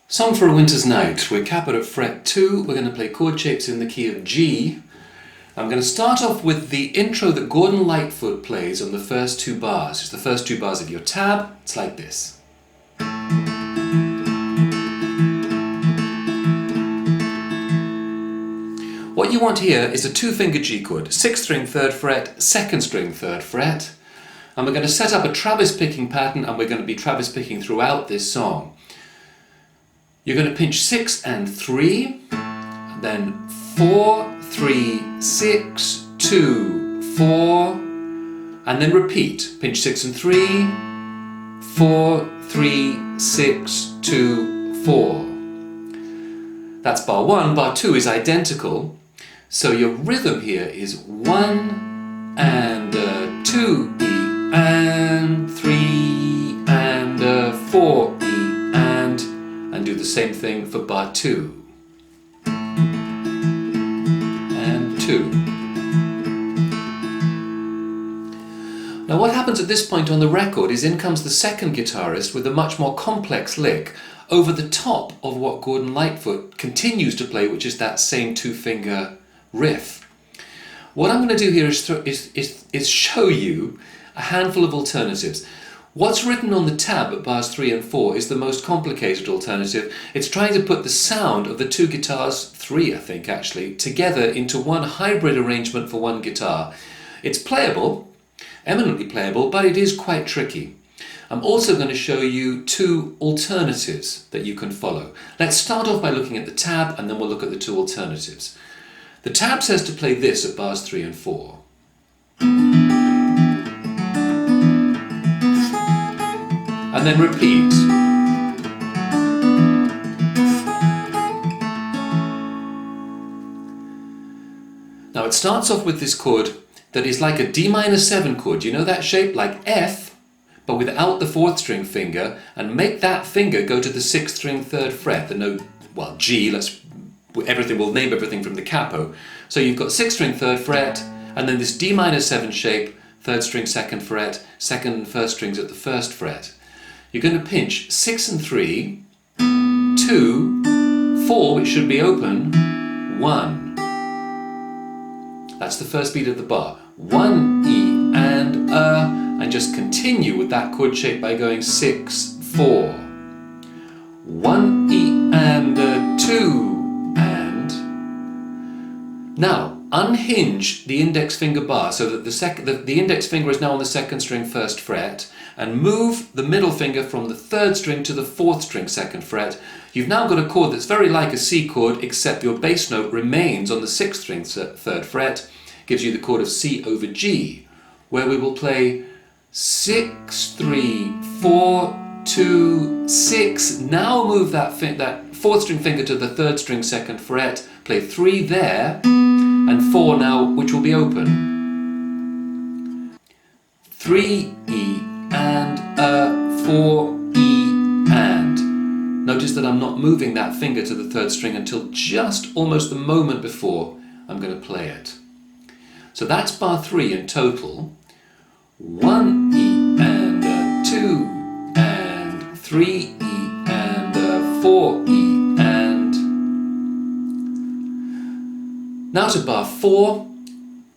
Song for a Winter's Night. We're capped at fret 2. We're going to play chord shapes in the key of G. I'm going to start off with the intro that Gordon Lightfoot plays on the first two bars. It's the first two bars of your tab. It's like this. What you want here is a two-finger G chord, 6th string 3rd fret, 2nd string 3rd fret. And we're going to set up a Travis picking pattern, and we're going to be Travis picking throughout this song. You're going to pinch 6 and 3, then 4, 3, 6, 2, 4, and then repeat. Pinch 6 and 3, 4, 3, 6, 2, 4. That's bar 1. Bar 2 is identical. So your rhythm here is 1 and 2 E and 3 and 4 E and do the same thing for bar 2 and 2. Now what happens at this point on the record is in comes the second guitarist with a much more complex lick over the top of what Gordon Lightfoot continues to play, which is that same two-finger riff. What I'm going to do here is show you a handful of alternatives. What's written on the tab at bars 3 and 4 is the most complicated alternative. It's trying to put the sound of the two guitars, 3 I think actually, together into one hybrid arrangement for one guitar. It's playable, eminently playable, but it is quite tricky. I'm also going to show you two alternatives that you can follow. Let's start off by looking at the tab, and then we'll look at the two alternatives. The tab says to play this at bars 3 and 4. And then repeat. Now it starts off with this chord that is like a D minor 7 chord. You know that shape? Like F, but without the 4th string finger, and make that finger go to the 6th string 3rd fret, the note, well, G, we'll name everything from the capo. So you've got 6th string 3rd fret, and then this D minor 7 shape, 3rd string 2nd fret, 2nd and 1st strings at the 1st fret. You're going to pinch 6 and 3, 2, 4, which should be open, 1. That's the first beat of the bar. 1 E and just continue with that chord shape by going 6, 4. 1 E and 2 and. Now unhinge the index finger bar so that the index finger is now on the 2nd string 1st fret, and move the middle finger from the 3rd string to the 4th string 2nd fret. You've now got a chord that's very like a C chord, except your bass note remains on the 6th string 3rd fret. Gives you the chord of C over G, where we will play 6, 3, 4, 2, 6. Now move that 4th string finger to the 3rd string 2nd fret, play 3 there, and 4 now, which will be open. 3 E and 4 E and. Notice that I'm not moving that finger to the 3rd string until just almost the moment before I'm going to play it. So that's bar 3 in total. 1 E and 2 and 3 E and 4 E and. Now to bar 4.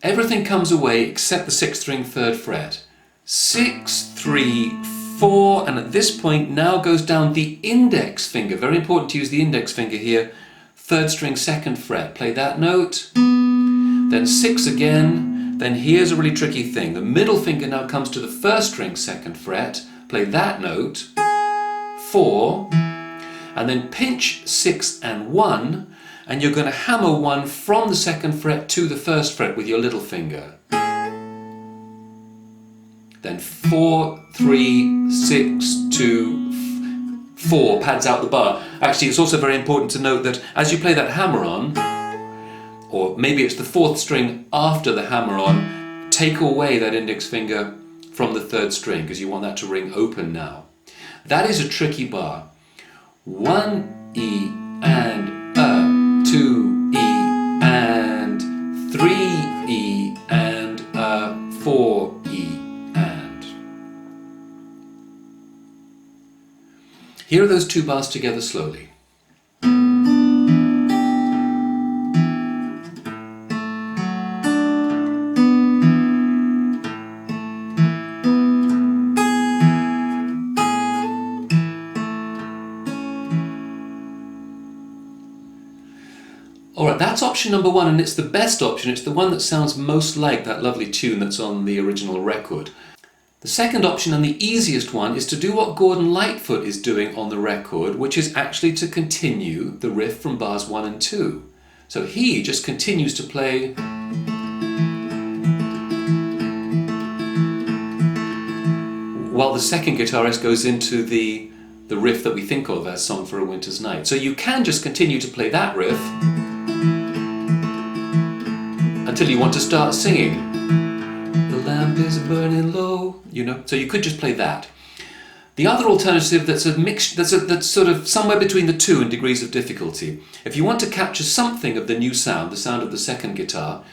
Everything comes away except the 6th string 3rd fret. 6, 3, 4, and at this point now goes down the index finger. Very important to use the index finger here. 3rd string 2nd fret. Play that note. Then 6 again. Then here's a really tricky thing. The middle finger now comes to the 1st string 2nd fret. Play that note. 4. And then pinch 6 and 1. And you're going to hammer 1 from the 2nd fret to the 1st fret with your little finger. Then 4, 3, 6, 2, 4 pads out the bar. Actually, it's also very important to note that as you play that hammer on, or maybe it's the 4th string after the hammer on, take away that index finger from the 3rd string because you want that to ring open now. That is a tricky bar. 1 E and 2 E and 3 E and 4 E and. Here are those two bars together slowly. Right, that's option number one, and it's the best option. It's the one that sounds most like that lovely tune that's on the original record. The second option, and the easiest one, is to do what Gordon Lightfoot is doing on the record, which is actually to continue the riff from bars 1 and 2. So he just continues to play while the second guitarist goes into the riff that we think of as Song for a Winter's Night. So you can just continue to play that riff until you want to start singing. The lamp is burning low, you know, so you could just play that. The other alternative that's a mix, that's sort of somewhere between the two in degrees of difficulty. If you want to capture something of the new sound, the sound of the second guitar,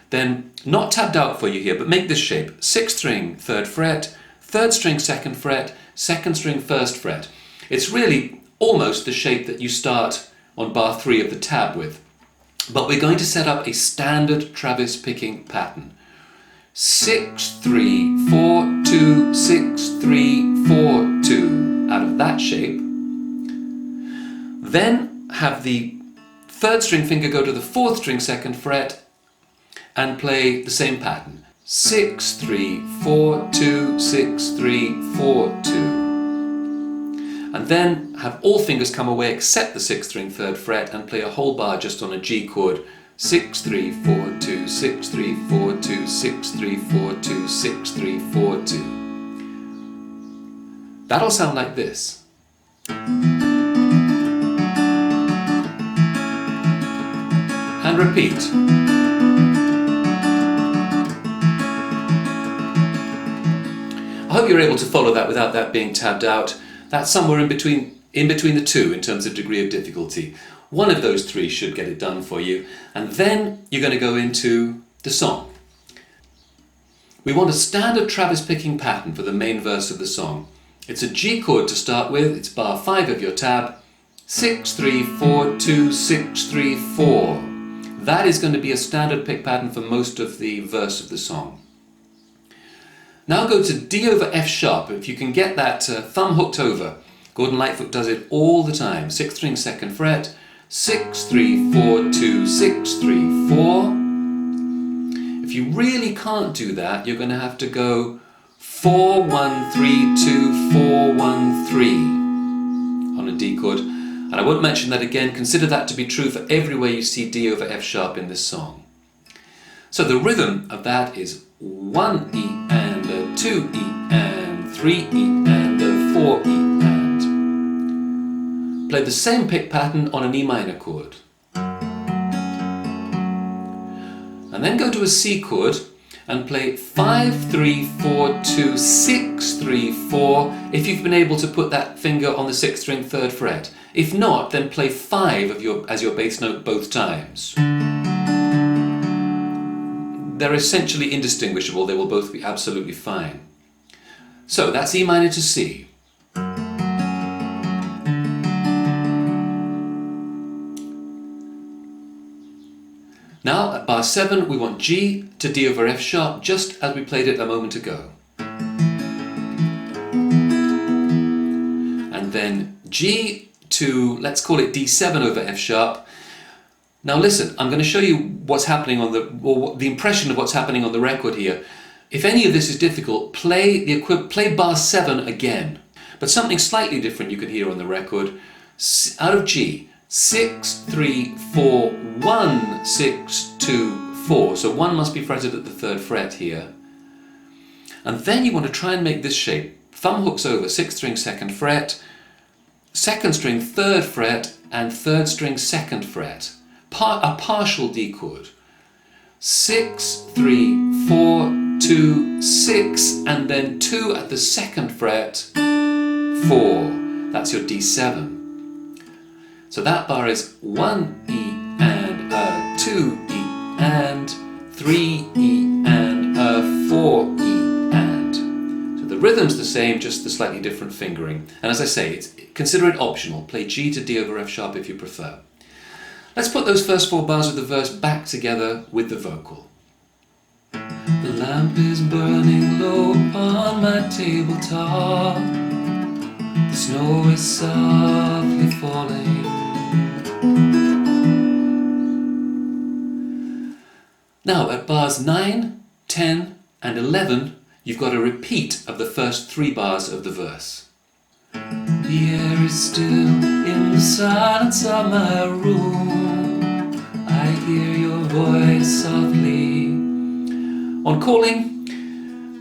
then not tabbed out for you here, but make this shape: 6th string, 3rd fret, 3rd string, 2nd fret, 2nd string, 1st fret. It's really almost the shape that you start on bar 3 of the tab with. But we're going to set up a standard Travis picking pattern. 6, 3, 4, 2, 6, 3, 4, 2 out of that shape. Then have the 3rd string finger go to the 4th string, 2nd fret and play the same pattern. 6, 3, 4, 2, 6, 3, 4, 2. And then have all fingers come away except the 6th string, 3rd fret, and play a whole bar just on a G chord. 6, 3, 4, 2, 6, 3, 4, 2, 6, 3, 4, 2, 6, 3, 4, 2. That'll sound like this. And repeat. I hope you're able to follow that without that being tabbed out. That's somewhere in between the two in terms of degree of difficulty. One of those three should get it done for you. And then you're going to go into the song. We want a standard Travis picking pattern for the main verse of the song. It's a G chord to start with. It's bar 5 of your tab. 6, 3, 4, 2, 6, 3, 4. That is going to be a standard pick pattern for most of the verse of the song. Now go to D over F sharp. If you can get that thumb hooked over. Gordon Lightfoot does it all the time. 6th string, 2nd fret. 6, 3, 4, 2, 6, 3, 4. If you really can't do that, you're going to have to go 4, 1, 3, 2, 4, 1, 3 on a D chord. And I won't mention that again. Consider that to be true for everywhere you see D over F sharp in this song. So the rhythm of that is 1 E and a 2 E and 3 E and a 4 E and. Play the same pick pattern on an E minor chord. And then go to a C chord and play 5, 3, 4, 2, 6, 3, 4 if you've been able to put that finger on the 6th string, 3rd fret. If not, then play 5 as your bass note both times. They're essentially indistinguishable. They will both be absolutely fine. So that's E minor to C. Now at bar 7 we want G to D over F sharp just as we played it a moment ago. And then G to, let's call it D7 over F sharp. Now listen, I'm going to show you what's happening on the impression of what's happening on the record here. If any of this is difficult, play bar 7 again. But something slightly different you can hear on the record. Out of G, 6, 3, 4, 1, 6, 2, 4. So 1 must be fretted at the 3rd fret here. And then you want to try and make this shape. Thumb hooks over 6th string, 2nd fret, 2nd string, 3rd fret, and 3rd string, 2nd fret. A partial D chord. 6, 3, 4, 2, 6, and then 2 at the 2nd fret, 4. That's your D7. So that bar is 1 E and a 2 E and 3 E and a 4 E and. So the rhythm's the same, just the slightly different fingering. And as I say, consider it optional. Play G to D over F sharp if you prefer. Let's put those first 4 bars of the verse back together with the vocal. The lamp is burning low upon my tabletop. The snow is softly falling. Now at bars 9, 10 and 11, you've got a repeat of the first 3 bars of the verse. The air is still in the silence of my room. I hear your voice softly. On calling,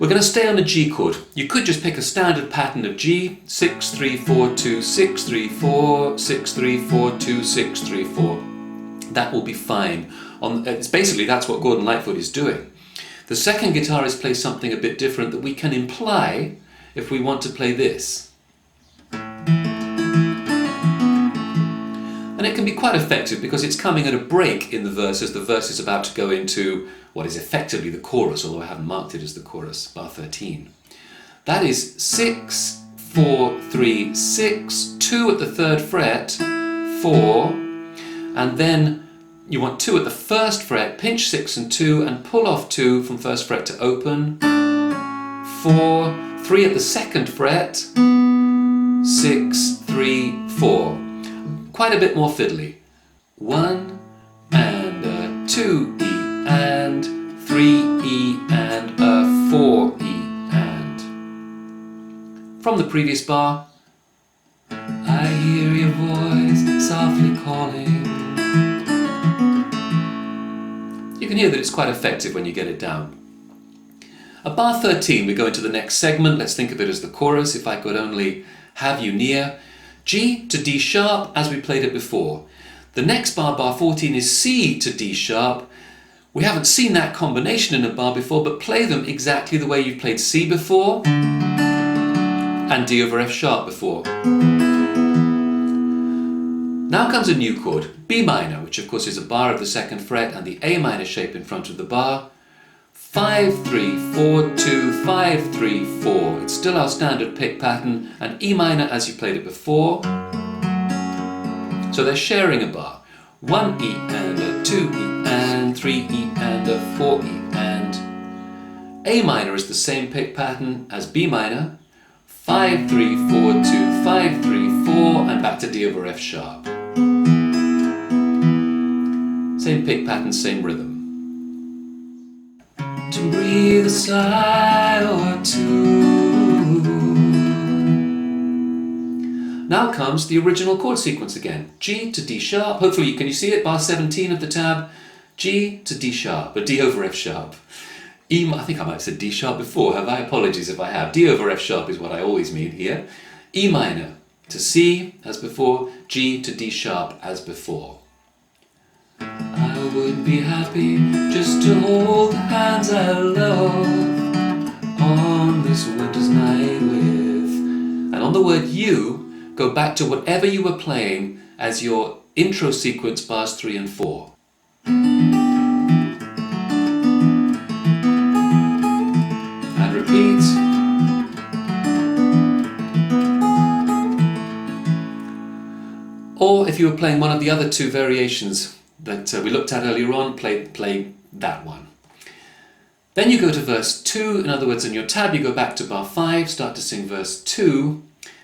we're going to stay on the G chord. You could just pick a standard pattern of G, 6, 3, 4, 2, 6, 3, 4, 6, 3, 4, 2, 6, 3, 4. That will be fine. It's basically, that's what Gordon Lightfoot is doing. The second guitarist plays something a bit different that we can imply if we want to play this. And it can be quite effective because it's coming at a break in the verse as the verse is about to go into what is effectively the chorus, although I haven't marked it as the chorus, bar 13. That is 6, 4, 3, 6, 2 at the 3rd fret, 4, and then you want 2 at the 1st fret, pinch 6 and 2 and pull off 2 from 1st fret to open, 4, 3 at the 2nd fret, 6, 3, 4. Quite a bit more fiddly. 1 and a 2 E and 3 E and a 4 E and. From the previous bar, I hear your voice softly calling. You can hear that it's quite effective when you get it down. At bar 13 we go into the next segment. Let's think of it as the chorus. If I could only have you near. G to D sharp as we played it before. The next bar, bar 14, is C to D sharp. We haven't seen that combination in a bar before, but play them exactly the way you've played C before and D over F sharp before. Now comes a new chord, B minor, which of course is a bar of the 2nd fret and the A minor shape in front of the bar. 5, 3, 4, 2, 5, 3, 4. It's still our standard pick pattern, and E minor as you played it before. So they're sharing a bar. 1 E and a 2 E and 3 E and a 4 E and. A minor is the same pick pattern as B minor. 5, 3, 4, 2, 5, 3, 4, and back to D over F sharp. Same pick pattern, same rhythm. To breathe a sigh or two. Now comes the original chord sequence again. G to D sharp. Hopefully, can you see it? Bar 17 of the tab. G to D sharp, or D over F sharp. I think I might have said D sharp before, have I? Apologies if I have. D over F sharp is what I always mean here. E minor to C as before. G to D sharp as before. I would be happy just to hold the hands I love on this winter's night with. And on the word you, go back to whatever you were playing as your intro sequence bars 3 and 4. And repeat. Or if you were playing one of the other 2 variations that we looked at earlier on, play that one. Then you go to verse 2, in other words, in your tab you go back to bar 5, start to sing verse 2.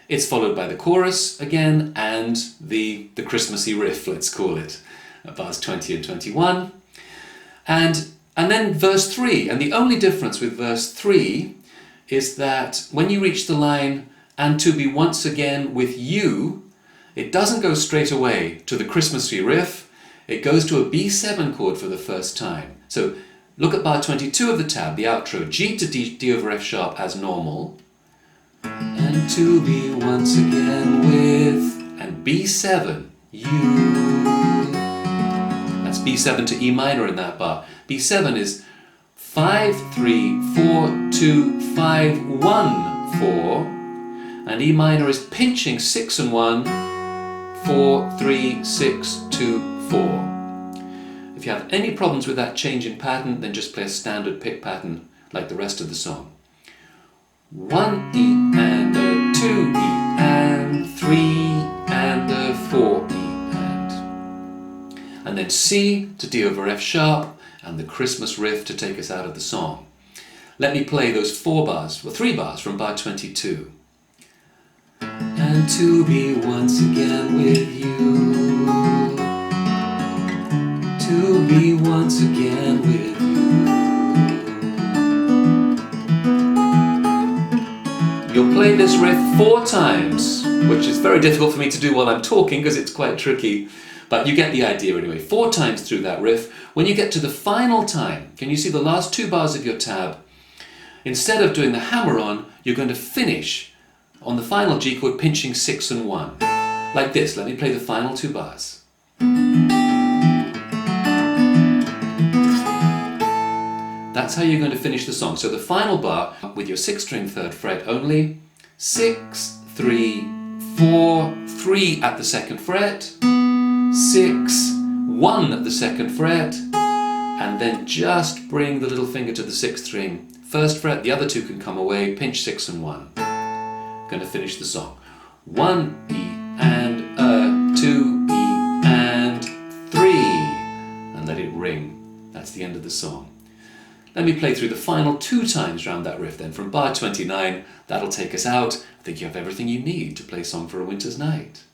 It's followed by the chorus again and the Christmassy riff, let's call it, at bars 20 and 21. And then verse 3, and the only difference with verse 3 is that when you reach the line, and to be once again with you, it doesn't go straight away to the Christmassy riff. It goes to a B7 chord for the first time. So look at bar 22 of the tab, the outro, G to D over F sharp as normal. And to be once again with, and B7, you. That's B7 to E minor in that bar. B7 is 5, 3, 4, 2, 5, 1, 4. And E minor is pinching 6 and 1, 4, 3, 6, 2, 4. If you have any problems with that change in pattern, then just play a standard pick pattern like the rest of the song. 1 E and a 2 E and 3 and a 4 E and then C to D over F sharp and the Christmas riff to take us out of the song. Let me play those 3 bars from bar 22. And to be once again with you. To be once again with you. You'll play this riff 4 times, which is very difficult for me to do while I'm talking because it's quite tricky. But you get the idea anyway. 4 times through that riff. When you get to the final time, can you see the last 2 bars of your tab? Instead of doing the hammer-on, you're going to finish on the final G chord pinching 6 and 1. Like this. Let me play the final 2 bars. That's how you're going to finish the song. So the final bar with your 6th string 3rd fret only, 6, 3, 4, 3 at the 2nd fret, 6, 1 at the 2nd fret, and then just bring the little finger to the 6th string, 1st fret, the other 2 can come away, pinch 6 and 1. Going to finish the song. 1 E and a, 2 E and 3, and let it ring. That's the end of the song. Let me play through the final 2 times round that riff then, from bar 29. That'll take us out. I think you have everything you need to play Song for a Winter's Night.